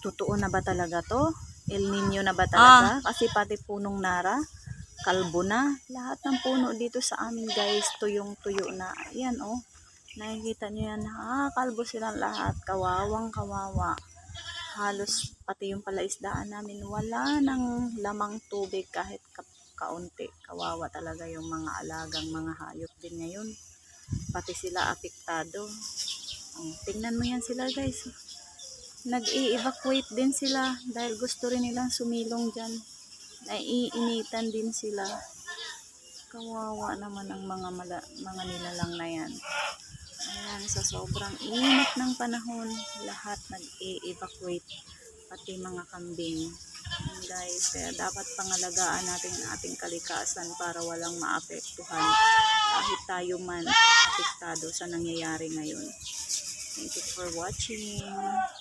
Totoo na ba talaga to? El Nino na ba talaga? Kasi pati punong nara, kalbo na. Lahat ng puno dito sa amin guys, tuyong tuyo na. Ayan oh. Nakikita nyo yan. Kalbo silang lahat. Kawawang kawawa. Halos pati yung palaisdaan namin wala nang lamang tubig kahit kaunti. Kawawa talaga yung mga alagang mga hayop din ngayon. Pati sila apektado. Tingnan mo yan sila guys. Nag-i-evacuate din sila dahil gusto rin nilang sumilong dyan. Naiinitan din sila. Kawawa naman ang mga nilalang na yan. Ayan, sa sobrang init ng panahon, lahat nag-i-evacuate, pati mga kambing. Ayan guys, kaya dapat pangalagaan natin ang ating kalikasan para walang maapektuhan kahit tayo man apektado sa nangyayari ngayon. Thank you for watching.